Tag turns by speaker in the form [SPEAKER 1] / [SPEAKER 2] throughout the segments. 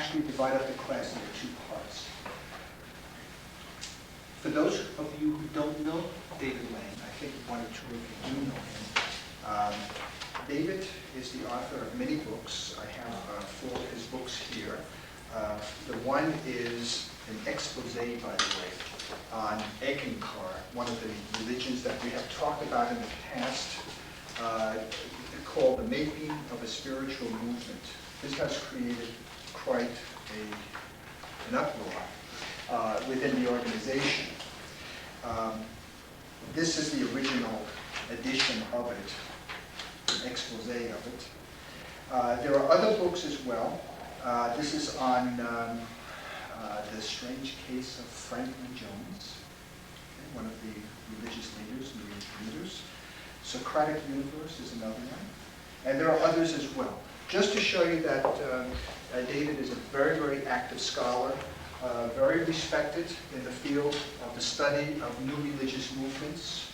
[SPEAKER 1] actually divide up the class into two parts. For those of you who don't know David Lane, I think one or two of you do know him. David is the author of many books. I have 4 of his books here. The one is an expose, by the way, on Eckankar, one of the religions that we have talked about in the past, called The Making of a Spiritual Movement. This has created quite an uproar within the organization. This is the original edition of it, an expose of it. There are other books as well. This is on the strange case of Franklin Jones, okay, one of the religious leaders, New Age leaders. Socratic Universe is another one. And there are others as well. Just to show you that David is a very, very active scholar, very respected in the field of the study of new religious movements.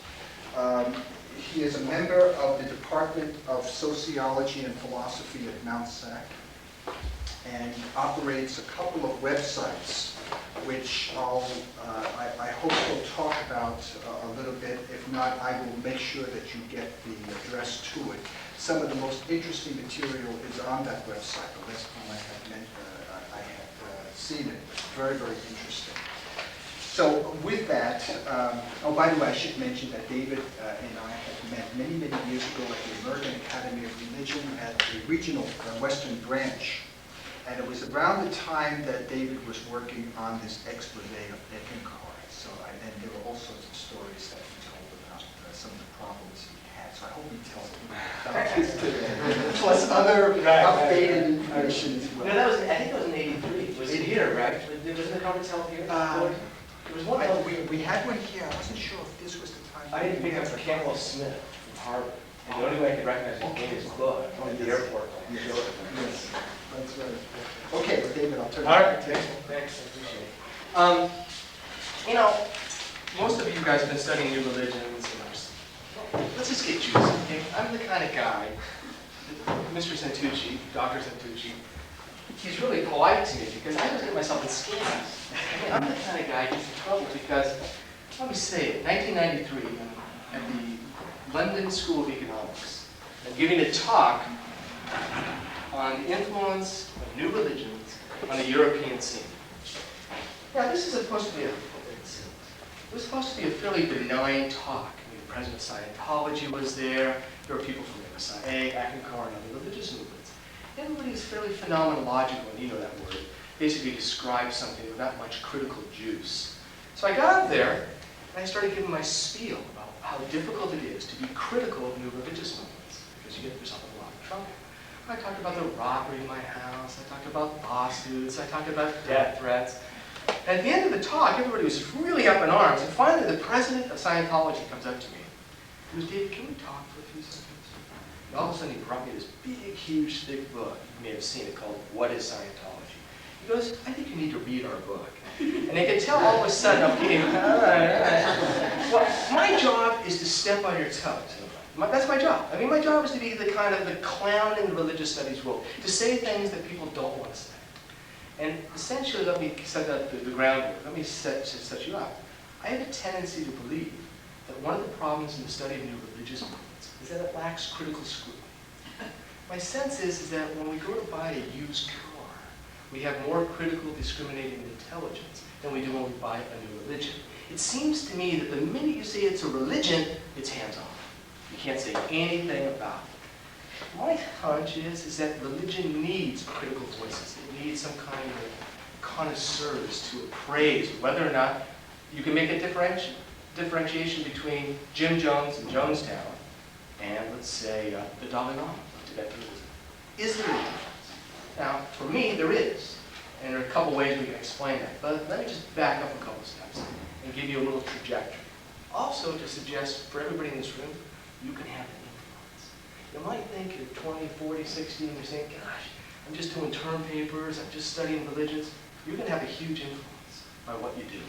[SPEAKER 1] He is a member of the Department of Sociology and Philosophy at Mount SAC, and operates a couple of websites, which I hope we'll talk about a little bit. If not, I will make sure that you get the address to it. Some of the most interesting material is on that website. The last time I had seen it. Very, very interesting. So with that, oh, by the way, I should mention that David and I had met many, many years ago at the American Academy of Religion at the regional Western branch. And it was around the time that David was working on this expose of Eckankar. So, and there were all sorts of stories that he told about some of the problems he had. So I hope he tells about this today. Plus other updated information as well.
[SPEAKER 2] No, that was, I think that was in '83. Was it here, right? Wasn't the conference held here? There was one.
[SPEAKER 1] We had one here. I wasn't sure if this was the time.
[SPEAKER 2] I didn't pick up for Campbell Smith from Harvard. And the only way I could recognize his name is book at the airport.
[SPEAKER 1] Yes, that's right. Okay, well, David, I'll turn it
[SPEAKER 2] All right,
[SPEAKER 1] back to you.
[SPEAKER 2] thanks, I appreciate it. You know, most of you guys have been studying new religions. And let's just get juicy, okay? I'm the kind of guy, Mr. Santucci, Dr. Santucci, he's really polite to me because I always get myself in scams. I mean, I'm the kind of guy who gets in trouble because, let me say it, 1993, at the London School of Economics, I'm giving a talk on the influence of new religions on the European scene. Now, this is supposed to be a fairly benign talk. I mean, the president of Scientology was there. There were people from MSIA, Eckankar, and other religious movements. Everybody is fairly phenomenological, and you know that word. Basically describes something without much critical juice. So I got up there, and I started giving my spiel about how difficult it is to be critical of new religious movements, because you get yourself in a lot of trouble. I talked about the robbery in my house, I talked about lawsuits, I talked about death threats. And at the end of the talk, everybody was really up in arms, and finally the president of Scientology comes up to me. He goes, David, can we talk for a few seconds? And all of a sudden he brought me this big, huge, thick book. You may have seen it, called What is Scientology? He goes, I think you need to read our book. And they could tell all of a sudden I'm getting, all right. Well, my job is to step on your toes. That's my job. I mean, my job is to be the kind of the clown in the religious studies world, to say things that people don't want to say. And essentially, let me set up the groundwork. Let me set you up. I have a tendency to believe that one of the problems in the study of new religious movements is that it lacks critical scrutiny. My sense is that when we go to buy a used car, we have more critical, discriminating intelligence than we do when we buy a new religion. It seems to me that the minute you say it's a religion, it's hands-off. You can't say anything about it. My hunch is that religion needs critical voices. It needs some kind of connoisseurs to appraise whether or not you can make a differentiation between Jim Jones and Jonestown and, let's say, the Dalai Lama of Tibetan Buddhism. Is there a difference? Now, for me, there is. And there are a couple ways we can explain that. But let me just back up a couple steps and give you a little trajectory. Also, to suggest for everybody in this room, you can have an influence. You might think you're 20, 40, 60, and you're saying, gosh, I'm just doing term papers, I'm just studying religions. You can have a huge influence by what you do.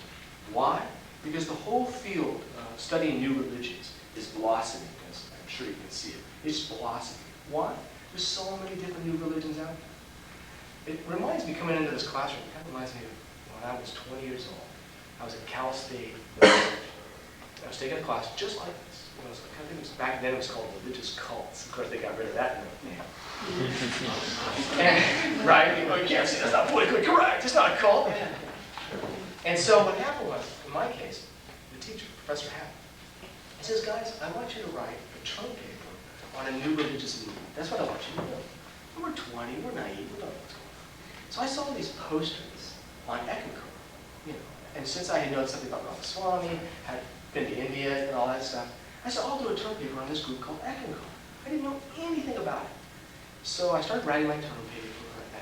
[SPEAKER 2] Why? Because the whole field of studying new religions is blossoming, as I'm sure you can see it. It's blossoming. Why? There's so many different new religions out there. It reminds me, coming into this classroom, it kind of reminds me of when I was 20 years old. I was at Cal State. I was taking a class just like this. You know, I think it was, back then it was called religious cults. Of course, they got rid of that now. And, right? You know, you can't say that's not politically correct. It's not a cult. And so what happened was, in my case, the teacher, Professor Happ, he says, guys, I want you to write a term paper on a new religious movement. That's what I want you to do. And we're 20, we're naive, we don't know what's going on. So I saw these posters on Eckankar, you know, and since I had known something about Ramaswamy, had been to India and all that stuff, I said, I'll do a term paper on this group called Eckankar. I didn't know anything about it. So I started writing my term paper.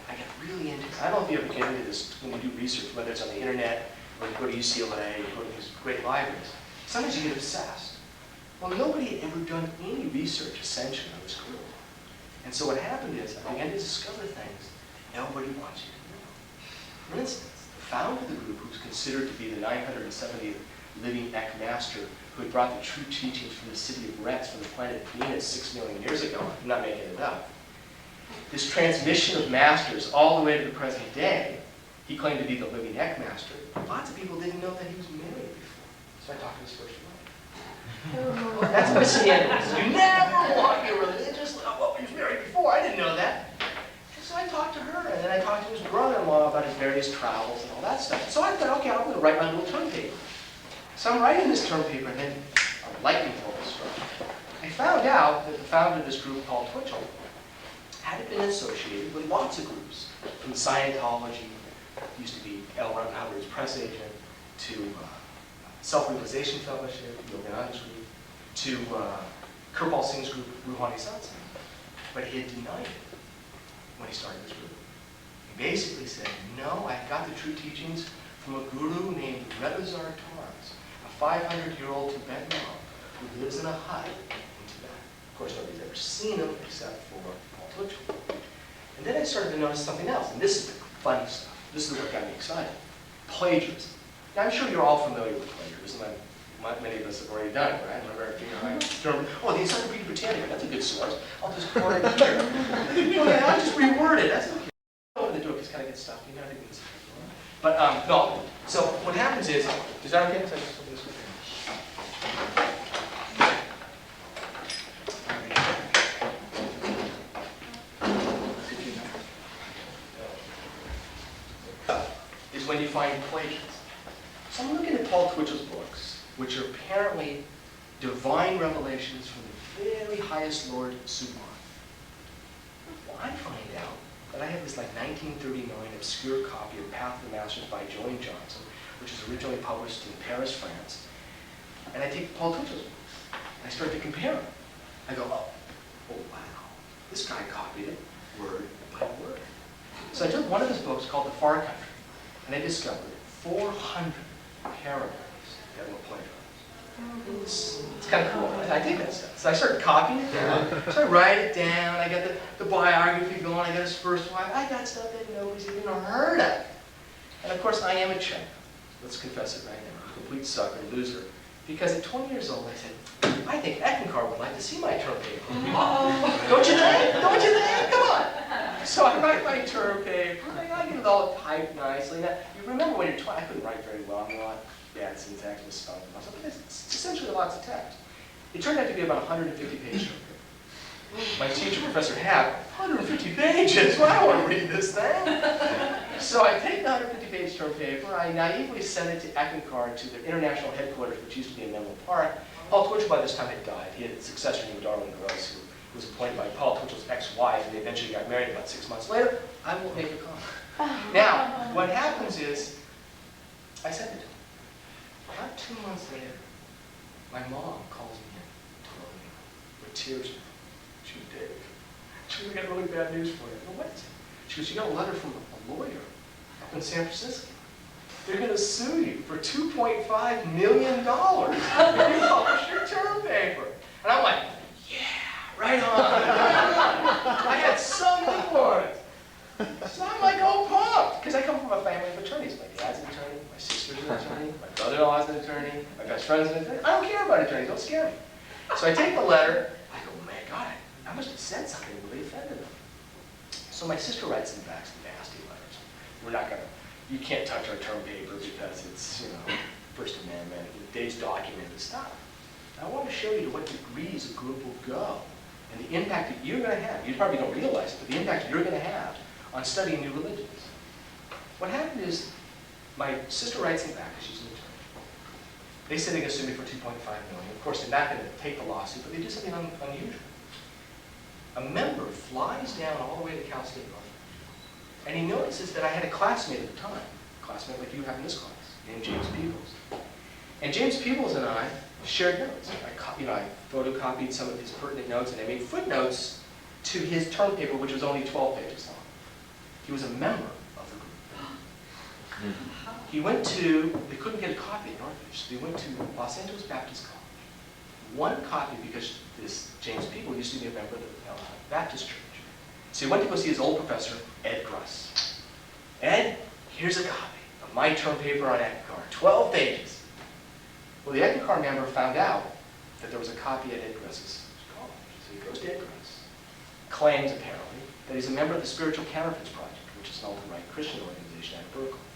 [SPEAKER 2] I got really into it. I don't know if you ever get into this when you do research, whether it's on the internet, or you go to UCLA, you go to these great libraries. Sometimes you get obsessed. Well, nobody had ever done any research, essentially, on this group. And so what happened is, I began to discover things nobody wants you to know. For instance, the founder of the group, who's considered to be the 970th living Master, who had brought the true teachings from the city of Rex from the planet Venus 6 million years ago, I'm not making it up. This transmission of masters all the way to the present day, he claimed to be the living Master. Lots of people didn't know that he was married before. So I talked to his first wife. That's Messianics. You never want your religious, well, he was married before, I didn't know that. And so I talked to her, and then I talked to his brother-in-law about his various travels and all that stuff. So I thought, okay, I'm going to write my little term paper. So I'm writing this term paper, and then a lightning bolt struck. I found out that the founder of this group called Twitchell had been associated with lots of groups, from Scientology, used to be L. Ron Hubbard's press agent, to Self-Realization Fellowship, Yogananda's group, to Kirpal Singh's group, Ruhani Satsang. But he had denied it when he started this group. He basically said, no, I got the true teachings from a guru named Rebazar Tars, a 500-year-old Tibetan monk who lives in a hut in Tibet. Of course, nobody's ever seen him except for Paul Twitchell. And then I started to notice something else, and this is the funny stuff. This is what got me excited. Plagiarism. Now, I'm sure you're all familiar with plagiarism. Many of us have already done it, right? Oh, the Encyclopedia Britannica, that's a good source. I'll just pour it here. Okay, I'll just reword it. That's okay. I don't know the joke, just kind of get stuff. You know, I think it's but no. So what happens is that okay? So I just open this one here. Is when you find plagiarism. So I'm looking at Paul Twitchell's books, which are apparently divine revelations from the very highest Lord Suman. Well, I find out that I have this like 1939 obscure copy of Path of the Masters by Joan Johnson, which was originally published in Paris, France. And I take Paul Twitchell's books, and I start to compare them. I go, oh wow, this guy copied it word by word. So I took one of his books called The Far Country, and I discovered 400 paragraphs that were plagiarized. It's kind of cool. I dig that stuff. So I started copying it down. So I write it down. I got the biography going. I got his first wife. I got stuff that nobody's even heard of. And of course, I am a chump. Let's confess it right now. I'm a complete sucker, loser. Because at 20 years old, I said, I think Eckankar would like to see my term paper. Oh. Don't you think? Don't you think? Come on. So I write my term paper. I get it all typed nicely. Now, you remember when you're 20, I couldn't write very well. I'm not bad syntax, misspelling, but it's essentially lots of text. It turned out to be about 150 pages. My teacher, Professor Happ, 150 pages? Well, I don't want to read this thing. So I take the 150-page term paper, I naively send it to Eckankar, to their international headquarters, which used to be in Menlo Park. Paul Twitchell, by this time, had died. He had a successor named Darwin Gross, who was appointed by Paul Twitchell's ex-wife, and they eventually got married about 6 months later. I won't make a comment. Now, what happens is, I sent it to him. About 2 months later, my mom calls me in, with tears in her. She goes, Dave, she goes, I got really bad news for you. Well, what is it? She goes, you got a letter from a lawyer up in San Francisco. They're going to sue you for $2.5 million if you publish your term paper. And I'm like, yeah, right on. I had so many points. So I'm like, oh, pumped. Because I come from a family of attorneys. My dad's an attorney, my sister's an attorney, my brother-in-law's an attorney, my best friend's an attorney. I don't care about attorneys, don't scare me. So I take the letter, I go, oh, my God, I must have said something that really offended them. So my sister writes them back some nasty we're not gonna, you can't touch our term paper because it's, First Amendment, Dave's documented stuff. I want to show you to what degrees a group will go and the impact that you're going to have. You probably don't realize it, but the impact you're going to have on studying new religions. What happened is, my sister writes me back, because she's an attorney. They said they're going to sue me for $2.5 million. Of course, they're not going to take the lawsuit, but they do something unusual. A member flies down all the way to Cal State North, and he notices that I had a classmate at the time, a classmate like you have in this class, named James Peebles. And James Peebles and I shared notes. I photocopied some of his pertinent notes, and I made footnotes to his term paper, which was only 12 pages long. He was a member of the group. He went to, they couldn't get a copy at Northridge, so they went to Los Angeles Baptist College. One copy, because this James Peebles used to be a member of the Baptist Church. So he went to go see his old professor, Ed Gruss. Ed, here's a copy of my term paper on Eckankar, 12 pages. Well, the Eckankar member found out that there was a copy at Ed Gruss's college. So he goes to Ed Gruss, claims apparently that he's a member of the Spiritual Counterfeits Project, which is an alt-right Christian organization out of Berkeley.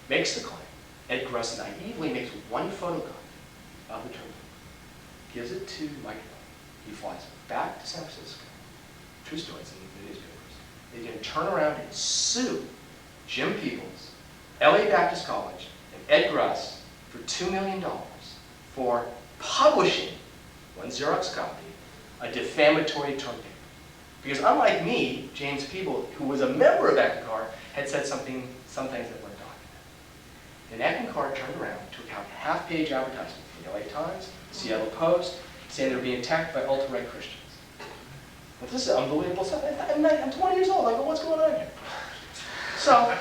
[SPEAKER 2] Makes the claim. Ed Gruss naively makes one photocopy of the term paper, gives it to Mike. He flies back to San Francisco. True story, it's in the newspapers. They then turn around and sue Jim Peebles, LA Baptist College, and Ed Gruss for $2 million for publishing, one Xerox copy, a defamatory term paper. Because unlike me, James Peebles, who was a member of Eckankar, had said some things that weren't documented. Then Eckankar turned around to account half-page advertisement from the LA Times, Seattle Post, saying they were being attacked by alt-right Christians. But this is unbelievable stuff. I'm 20 years old. I go, what's going on here? So,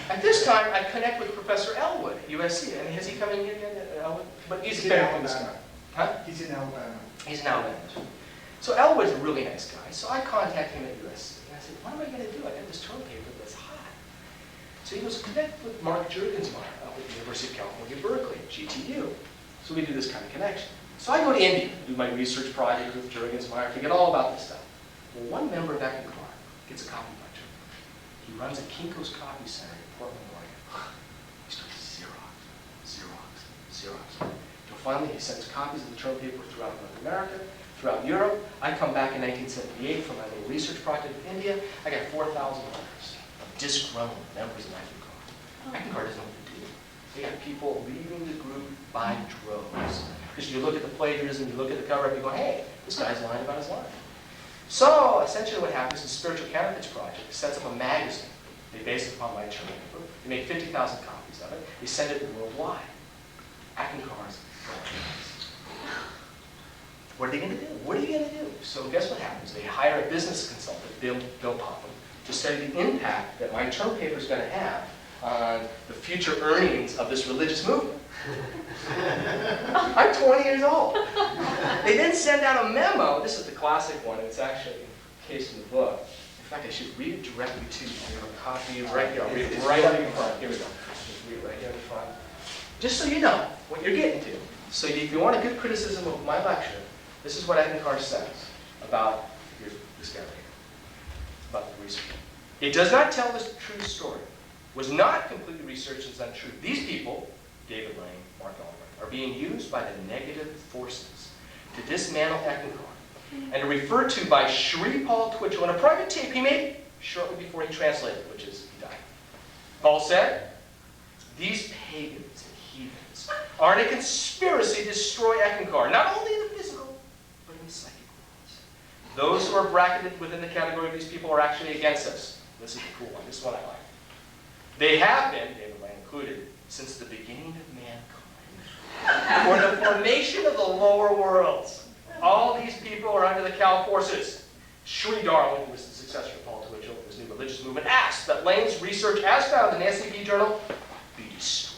[SPEAKER 2] at this time, I connect with Professor Elwood at USC. And has he come in here yet? Elwood? But he's better from this guy. Huh?
[SPEAKER 1] He's in Alabama.
[SPEAKER 2] He's in Alabama. So Elwood's a really nice guy. So I contact him at USC. And I said, what am I going to do? I got this term paper that's hot. So he goes, connect with Mark Juergensmeyer up at the University of California, Berkeley, GTU. So we do this kind of connection. So I go to India, do my research project with Juergensmeyer, forget all about this stuff. Well, one member of Eckankar gets a copy of my term paper. He runs a Kinko's Copy Center in Portland, Oregon. He starts Xerox. Until finally he sends copies of the term paper throughout North America, throughout Europe. I come back in 1978 for my little research project in India. I got 4,000 letters of disgruntled members of Eckankar. Eckankar doesn't know what to do. They got people leaving the group by droves. Because you look at the plagiarism, you look at the cover, and you go, hey, this guy's lying about his life. So, essentially what happens is the Spiritual Counterfeits Project sets up a magazine. They base it upon my term paper. They make 50,000 copies of it. They send it worldwide. Eckankar's what are they going to do? What are you going to do? So guess what happens? They hire a business consultant, Bill Popham, to study the impact that my term paper is going to have on the future earnings of this religious movement. I'm 20 years old. They then send out a memo. This is the classic one. It's actually encased in the book. In fact, I should read it directly to you. I have a copy right here. I'll read it right up in front. Here we go. Just read it right here in front. Just so you know what you're getting to. So if you want a good criticism of my lecture, this is what Eckankar says about this guy right here, about the research. It does not tell the true story. Was not completely researched and is untrue. These people, David Lane, Mark Albright, are being used by the negative forces to dismantle Eckankar and are referred to by Sri Paul Twitchell in a private tape he made shortly before he translated, which is he died. Paul said, these pagans and heathens are in a conspiracy to destroy Eckankar, not only in the physical, but in the psychic worlds. Those who are bracketed within the category of these people are actually against us. This is the cool one. This is what I like. They have been, David Lane included, since the beginning of mankind, for the formation of the lower worlds. All these people are under the Cal forces. Sri Darling, who was the successor of Paul Twitchell, this new religious movement, asked that Lane's research, as found in the SCP journal, be destroyed.